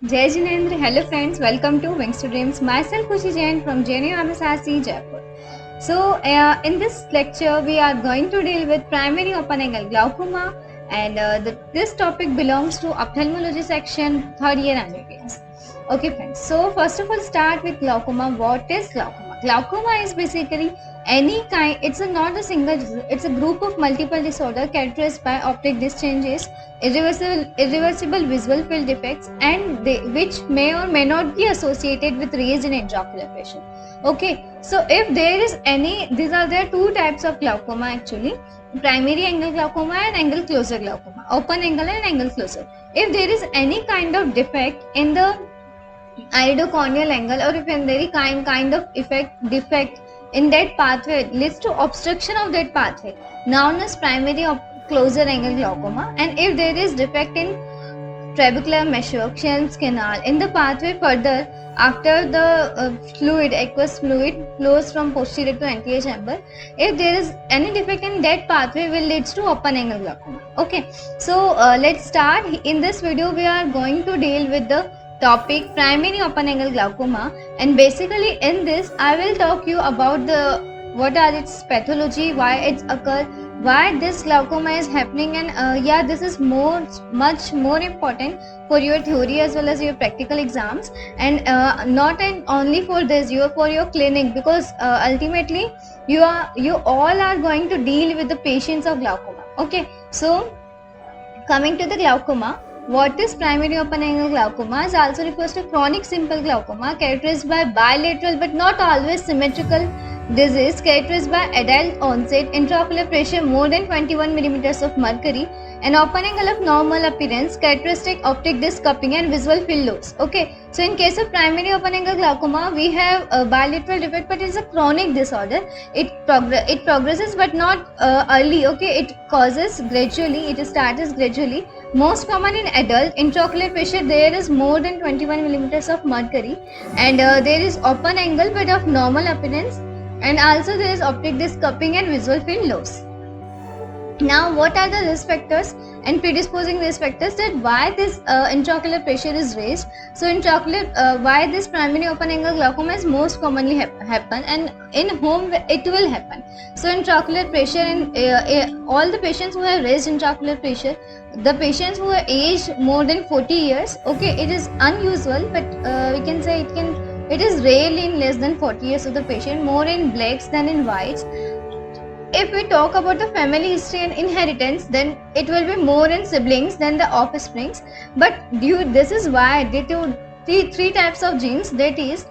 Jai Jinendra, hello friends, welcome to Wings to Dreams. Myself Khushi Jain from JNU MSRC Jaipur. In this lecture, we are going to deal with primary open angle glaucoma, and this topic belongs to ophthalmology section, third year MBBS. Okay, friends. So, first of all, start with glaucoma. What is glaucoma? Glaucoma is basically any kind. Not a single disease. It's a group of multiple disorder characterized by optic disc changes, irreversible visual field defects, and which may or may not be associated with raise in intraocular pressure. Okay, so if there is any, there are two types of glaucoma actually: primary angle glaucoma and angle closure glaucoma, open angle and angle closure. If there is any kind of defect in the iridocorneal angle, or if any kind of defect in that pathway leads to obstruction of that pathway, known as primary closure angle glaucoma. And if there is defect in trabecular meshwork, Schellen's canal in the pathway further after the aqueous fluid flows from posterior to anterior chamber, if there is any defect in that pathway, will leads to open angle glaucoma. Okay, so let's start. In this video we are going to deal with the topic primary open angle glaucoma, and basically in this I will talk you about what are its pathology, why it's occur, why this glaucoma is happening, and this is much more important for your theory as well as your practical exams, and not only for this, for your clinic, because ultimately you all are going to deal with the patients of glaucoma. Okay, so coming to the glaucoma, what is primary open angle glaucoma is also refers to chronic simple glaucoma characterized by bilateral but not always symmetrical disease, characterized by adult onset, intraocular pressure more than 21 millimeters of mercury, an open angle of normal appearance, characteristic optic disc cupping and visual field loss. Okay, so in case of primary open angle glaucoma, we have a bilateral defect, but it's a chronic disorder. It progresses but not early. Okay, it causes gradually, it starts gradually. Most common in adult. Intraocular pressure there is more than 21 millimeters of mercury, and there is open angle but of normal appearance, and also there is optic disc cupping and visual field loss. Now, what are the risk factors and predisposing risk factors that why this intraocular pressure is raised? So, why this primary open angle glaucoma is most commonly happen, and in whom it will happen. So, intraocular pressure in all the patients who have raised intraocular pressure, the patients who are aged more than 40 years. Okay, it is unusual, but we can say it is rarely in less than 40 years of the patient, more in blacks than in whites. If we talk about the family history and inheritance, then it will be more in siblings than the offsprings. But this is why due to three types of genes, that is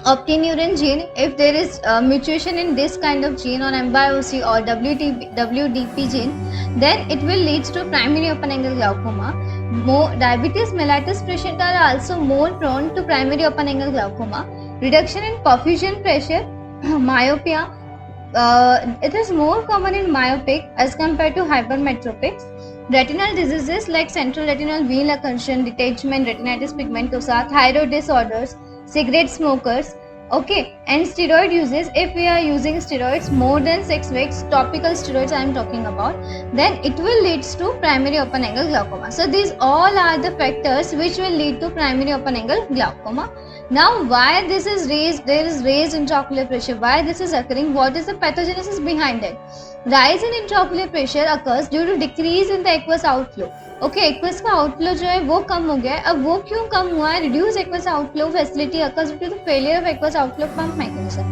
optineurin gene. If there is mutation in this kind of gene, or MYOC or WDP gene, then it will lead to primary open angle glaucoma. Diabetes mellitus patients are also more prone to primary open angle glaucoma. Reduction in perfusion pressure, myopia. It is more common in myopic as compared to hypermetropics. Retinal diseases like central retinal vein occlusion, detachment, retinitis pigmentosa, thyroid disorders, cigarette smokers. Okay, and steroid uses, if we are using steroids more than 6 weeks, topical steroids I am talking about, then it will lead to primary open angle glaucoma. So these all are the factors which will lead to primary open angle glaucoma. Now, why this is raised, there is raised intraocular pressure, why this is occurring, what is the pathogenesis behind it? Rise in intraocular pressure occurs due to decrease in the aqueous outflow. Okay, aqueous का outflow जो है वो कम हो गया है. अब वो क्यों कम हुआ है? Reduce aqueous outflow facility occurs due to the failure of aqueous outflow pump mechanism.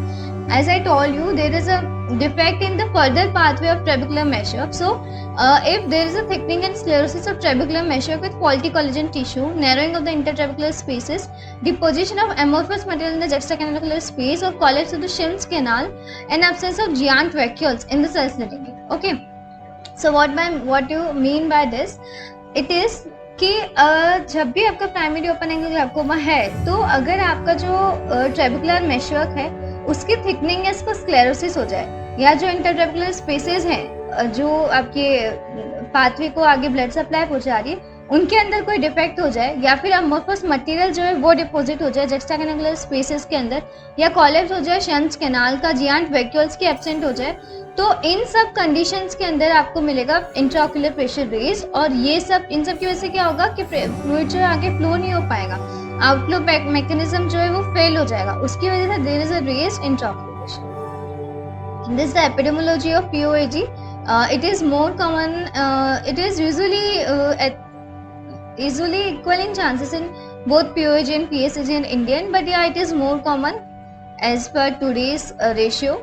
As I told you, there is a defect in the further pathway of trabecular meshwork. So, if there is a thickening and sclerosis of trabecular meshwork with faulty collagen tissue, narrowing of the intertrabecular spaces, deposition of amorphous material in the juxtacanalular space, or collapse of the Schellen's canal, and absence of giant vacuoles in the cells lining it. Okay. So, what you mean by this? It is कि जब भी आपका primary open angle glaucoma है, तो अगर आपका जो ट्रेबेकुलर meshwork है उसकी थिकनिंग या इसको स्क्लेरोसिस हो जाए, या जो इंटरट्रेबेकुलर स्पेसेस हैं जो आपके पाथवे को आगे ब्लड सप्लाई पहुंचा रही है, उनके अंदर कोई डिफेक्ट हो जाए या फिर अमोर्फस मटेरियल जो है वो डिपॉजिट हो जाए जुक्सटाक्युलर स्पेसेस के अंदर, या कॉलेप्स हो जाए शंट्स कैनाल का, जियांट वैक्यूल्स के एब्सेंट हो जाए, तो इन सब कंडीशंस के अंदर आपको मिलेगा इंट्राओक्यूलर प्रेशर रेज। और ये सब इन सब की वजह से क्या होगा कि फ्लूइड जो है आगे फ्लो नहीं हो पाएगा, आउटफ्लो मैकेनिज्म जो है वो फेल हो जाएगा, उसकी वजह से there is a raise intraocular pressure. This is the epidemiology of POAG. It is more common. It is usually equal in chances in both POAG and PSAG in Indian, but yeah, it is more common as per today's ratio.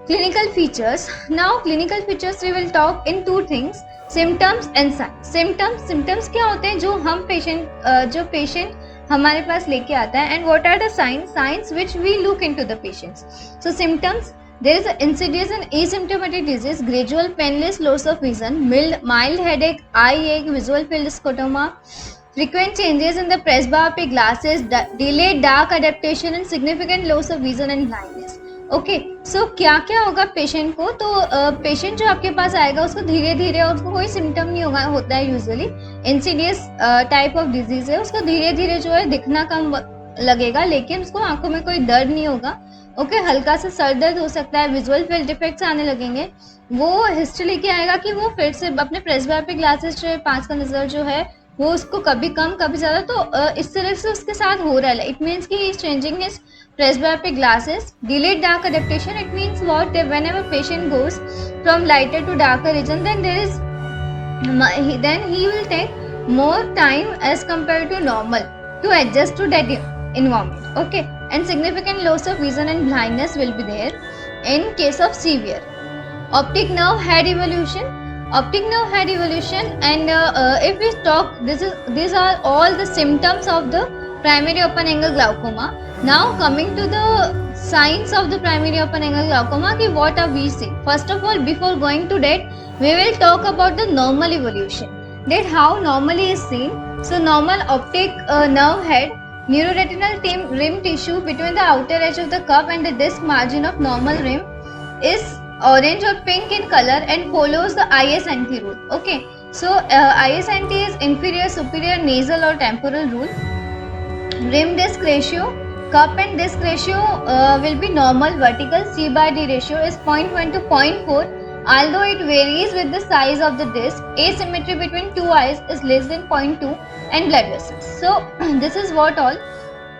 Clinical features. Now, clinical features we will talk in two things: symptoms and signs. Symptoms क्या होते हैं जो हम patient हमारे पास लेके आता है, and what are the signs which we look into the patients. So symptoms. There is an insidious and asymptomatic disease, gradual painless loss of vision, mild headache, eye ache, visual field scotoma, frequent changes in the presbyopic glasses, delayed dark adaptation and significant loss of vision and blindness. Okay, so क्या क्या होगा patient को? तो patient जो आपके पास आएगा उसको धीरे धीरे, और उसको कोई सिम्टम नहीं होता है, usually Insidious type of disease है, उसको धीरे धीरे जो है दिखना कम लगेगा, लेकिन उसको आंखों में कोई दर्द नहीं होगा। ओके, हल्का सा सर दर्द हो सकता है, विजुअल फील्ड डिफेक्ट्स आने लगेंगे। वो हिस्ट्री लेके आएगा कि वो फिर से अपने प्रेस्बायोपिक ग्लासेस जो है, 5 का नजर जो है वो उसको कभी कम कभी ज्यादा, तो इस तरह से उसके साथ हो रहा है। इट मीन्स कि he is changing his presbyopic glasses. Delayed dark adaptation, it means what? Whenever patient goes from lighter to darker region, then he will take more time as compared to normal to adjust to that environment. Okay, and significant loss of vision and blindness will be there in case of severe. Optic nerve head evolution. And if we talk, these are all the symptoms of the primary open angle glaucoma. Now coming to the signs of the primary open angle glaucoma, ki what are we seeing? First of all, before going to that, we will talk about the normal evolution, that how normally is seen. So normal optic nerve head, neuroretinal rim tissue between the outer edge of the cup and the disc margin of normal rim is orange or pink in color and follows the ISNT rule. Okay, so ISNT is inferior, superior, nasal or temporal rule. Rim disc ratio, cup and disc ratio will be normal vertical. C by D ratio is 0.1 to 0.4, although it varies with the size of the disc. Asymmetry between two eyes is less than 0.2 and blood vessels. So this is what all.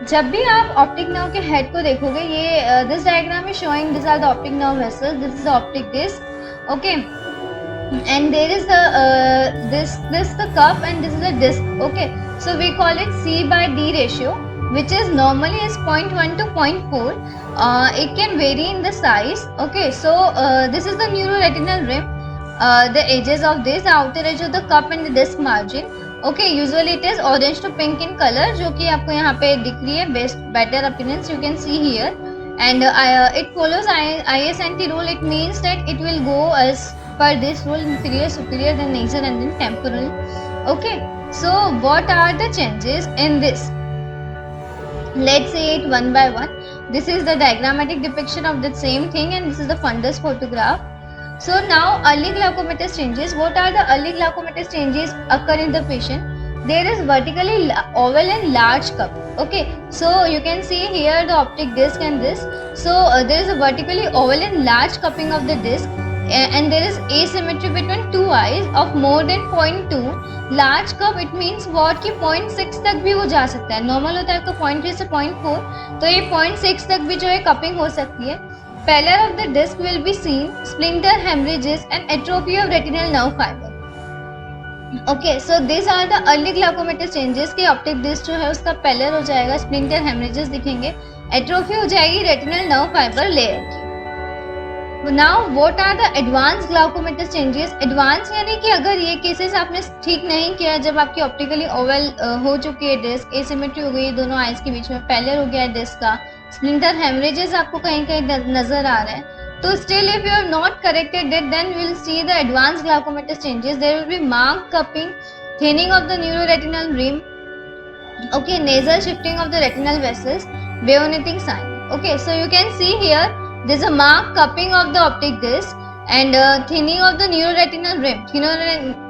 जब भी आप optic nerve के head को देखोगे, ये this diagram is showing this are the optic nerve vessels, this is the optic disc. Okay, and there is this the cup and this is the disc. Okay, so we call it C by D ratio, which is normally is 0.1 to 0.4. It can vary in the size. Okay, so this is the neuroretinal rim, the edges of this, the outer edge of the cup and the disc margin. Okay, usually it is orange to pink in color, जो कि आपको यहाँ पे दिख रही है. Better appearance you can see here, and it follows ISNT rule. It means that it will go as per this rule: inferior, superior, then nasal, and then temporal. Okay, so what are the changes in this? Let's see it one by one. This is the diagrammatic depiction of the same thing, and this is the fundus photograph. So now early glaucomatous changes. What are the early glaucomatous changes occur in the patient? There is vertically oval and large cup. Okay, so you can see here the optic disc and this. So there is a vertically oval and large cupping of the disc, and there is asymmetry between two eyes of more than 0.2. Large cup, it means what कि 0.6 तक भी वो जा सकता है. Normal होता है तो 0.3 से 0.4, तो ये 0.6 तक भी जो है कपिंग हो सकती है. Pallor of the disc will be seen, splinter hemorrhages and atrophy of retinal nerve fiber. Okay, so these are the early glaucomatous changes कि ऑप्टिक डिस्क जो है उसका पैलर हो जाएगा, स्प्लिंटर हेमरेजेस दिखेंगे, एट्रोफी हो जाएगी रेटिनल नर्व फाइबर लेयर की. Now what are the advanced glaucomatous changes? Advance यानी कि अगर ये केसेस आपने ठीक नहीं किया, जब आपकी ऑप्टिकली ओवल हो चुकी है डिस्क, एसिमेट्री हो गई है दोनों आइज के बीच में, पैलर हो गया है डिस्क का, स्प्लिंटर हेमरेजेस आपको कहीं कहीं नजर आ रहे हैं, तो still if you are not corrected it, then we will see the advanced glaucomatous changes. There will be marked cupping, thinning of the neuroretinal rim. Okay, nasal shifting of the retinal vessels, bayoneting sign. Okay, so you can see here there is a marked cupping of the optic disc, And thinning of the neuroretinal rim.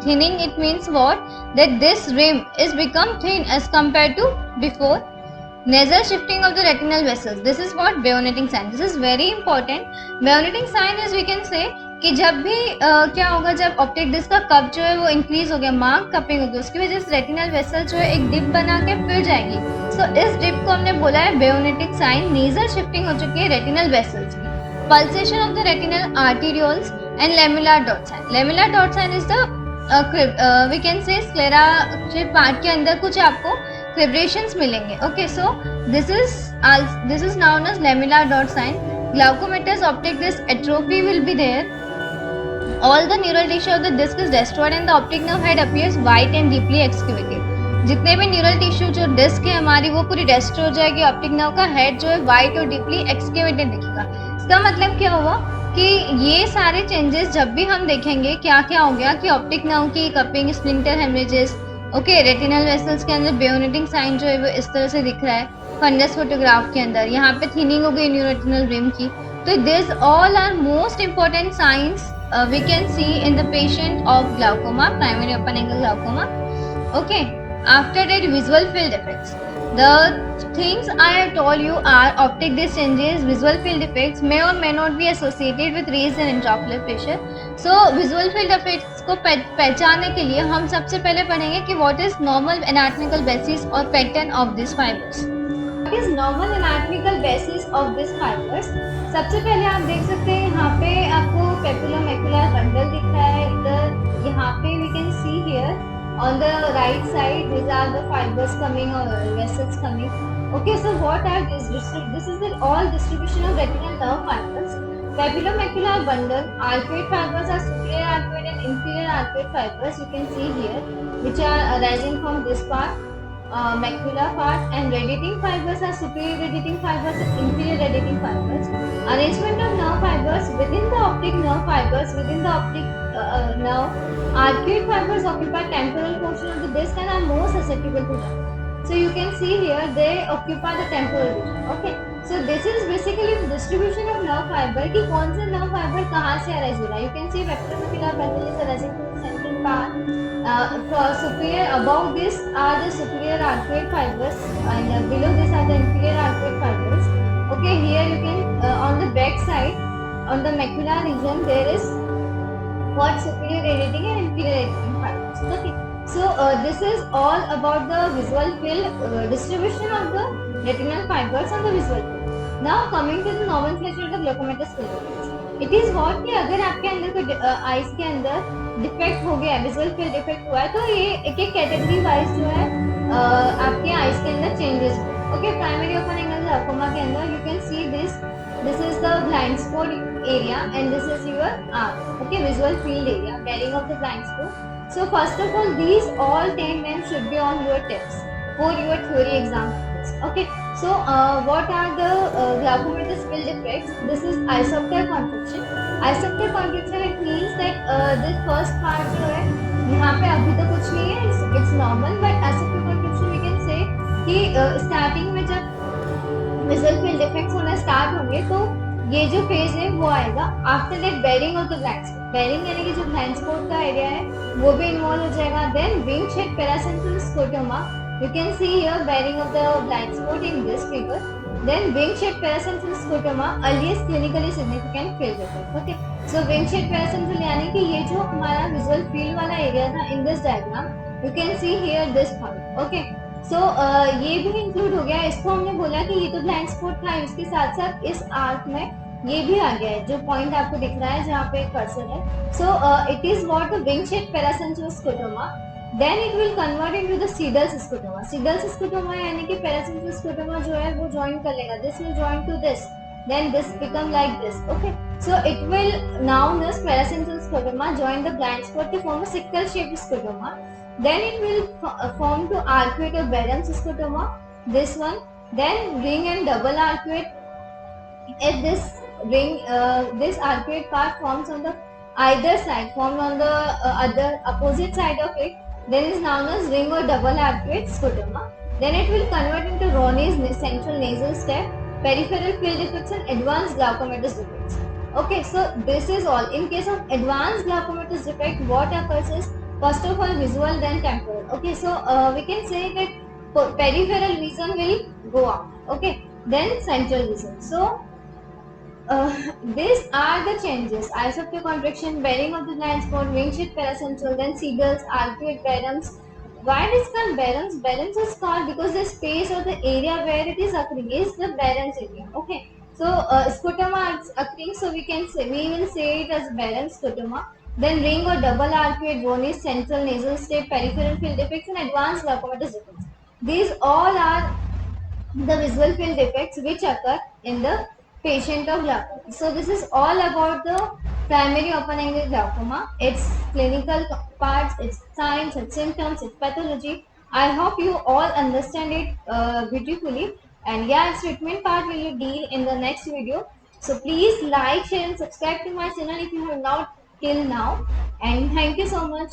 Thinning, it means what? That this rim is become thin as compared to before. Nasal shifting of the retinal vessels. This is what bayoneting sign. This is very important. Bayoneting sign is we can say कि जब भी क्या होगा, जब optic disc का cup जो है वो इंक्रीज हो गया, मार्क कपिंग होगी, उसकी वजह से रेटिनल वेसल जो है एक डिप बना के फिर जाएगी. सो इस डिप को हमने बोला है bayonetic sign. नेजल शिफ्टिंग हो चुकी है रेटिनल वेसल्स की. Pulsation of the retinal arterioles and lamellar dot sign. Lamellar dot sign is the we can say sclera के पार्ट के अंदर कुछ आपको fibrations मिलेंगे. Okay, so this is known as lamellar dot sign. Glaucomatous optic disc atrophy will be there. All the neural tissue of the disc is destroyed and the optic nerve head appears white and deeply excavated. जितने भी neural tissue जो disc है हमारी वो पूरी destroy हो जाएगी. Optic nerve का हेड जो है वाइट और डीपली एक्सकेवेटेड दिखेगा. इसका मतलब क्या हुआ कि ये सारे चेंजेस जब भी हम देखेंगे क्या क्या हो गया कि ऑप्टिक नर्व की cupping, splinter haemorrhages, okay, retinal vessels के अंदर bayonetic साइन जो है वो इस तरह से दिख रहा है फंडस फोटोग्राफ के अंदर. यहाँ पे थिनिंग हो गई न्यूरोरेटिनल रिम की. तो this all are most important signs we can see in the patient of glaucoma, primary open angle glaucoma. Okay, after that, visual field defects. The things I have told you are optic disc changes, visual field defects may or may not be associated with raised and intraocular pressure. So visual field defects को पहचानने के लिए हम सबसे पहले पढ़ेंगे कि what is normal anatomical basis or pattern of these fibers. What is normal anatomical basis of these fibers? सबसे पहले आप देख सकते हैं यहाँ पे आपको पेपुलोमैकुलर बंडल दिख रहा है. इधर यहाँ पे we can see here on the right side these are the fibers coming or vessels coming. Okay, so what are these? This is the all distribution of retinal nerve fibers. Papulomacular bundle, arcuate fibers are superior arcuate and inferior arcuate fibers. You can see here, which are arising from this part. Macular part, and radiating fibers are superior radiating fibers and inferior radiating fibers. Arrangement of nerve fibers within the optic nerve fibers within the optic nerve. Arcuate fibers occupy temporal portion of the disc and are more susceptible to damage. So you can see here they occupy the temporal region. Okay, so this is basically the distribution of nerve fiber कि कौन से nerve fiber कहाँ से arise हो रहा है. You can see papulomacular bundle is arising from the central part. For superior, above this are the superior arcuate fibers and below this are the inferior arcuate fibers. Okay, here you can on the back side on the macular region there is what superior radiating and inferior radiating fibers. Okay, so this is all about the visual field distribution of the retinal fibers on the visual field. Now coming to the nomenclature of the glaucomatous field. It is what कि अगर आपके अंदर कोई eyes के अंदर defect हो गया है, विजुअल फील्ड डिफेक्ट हुआ है, तो ये एक एक कैटेगरी वाइज जो है आपके आइज के अंदर चेंजेस हुए. Okay, primary open angle glaucoma के अंदर you can see this is the blind spot area and this is your arm. Okay, visual field area, bearing of the blind spot. So first of all, these all 10 names should be on your tips for your theory exam. Okay, so what are the glaucomatous field defects? This is isopter contraction. Isopter contraction, it means that this first part जो है यहाँ पे अभी तो कुछ नहीं है, it's normal, but isopter contraction we can say कि starting में जब visual field defects होना start होंगे तो ये जो फेज है वो आएगा. After that baring of the blind spot, baring यानी कि जो ब्लाइंड स्पॉट का एरिया है वो भी इन्वॉल्व हो जाएगा. Then wing shaped paracentral scotoma, you can see here bearing of the blind spot in this figure. Then wing shaped paracentral scotoma, earliest clinically significant field defect. Okay, so wing shaped paracentral यानी कि ये जो हमारा visual field वाला area था in this diagram, you can see here this part. Okay, so ये भी include हो गया. इसको हमने बोला कि ये तो ब्लाइंड स्पॉट था, इसके साथ साथ इस आर्क में ये भी आ गया है जो पॉइंट आपको दिख रहा है जहाँ पे कर्सर है. So it is what the wing shaped paracentral scotoma. Then it will convert into the Siegel's scotoma. Siegel's scotoma यानी कि paracentral scotoma जो है वो join कर लेगा. This will join to this. Then this become like this. Okay. So it will known as paracentral scotoma join the blind spot to form a sickle shaped scotoma. Then it will form to arcuate or Barrett's scotoma. This one. Then ring and double arcuate. If this ring, this arcuate part forms on the either side, formed on the other opposite side of it. Then is known as ring or double arcuate scotoma. Then it will convert into Roney's central nasal step, peripheral field defects and advanced glaucomatous defects. Okay, so this is all. In case of advanced glaucomatous defect, what occurs is first of all visual, then temporal. Okay, so we can say that peripheral vision will go up. Okay, then central vision. So these are the changes: isoptic contraction, bearing of the blind spot, wing sheath paracentral, then seagulls, arcuate barons. Why it is called barons? Barons is called because the space or the area where it is occurring is the barons area. Okay, so scotoma is occurring, so we will say it as barons scotoma. Then ring or double arcuate bone is central nasal state, peripheral field defects, and advanced glaucomatous defects. These all are the visual field defects which occur in the patient of glaucoma. So this is all about the primary open-angle glaucoma, its clinical parts, its signs, its symptoms, its pathology. I hope you all understand it beautifully. And yeah, its treatment part we will deal in the next video. So please like, share and subscribe to my channel if you have not till now. And thank you so much.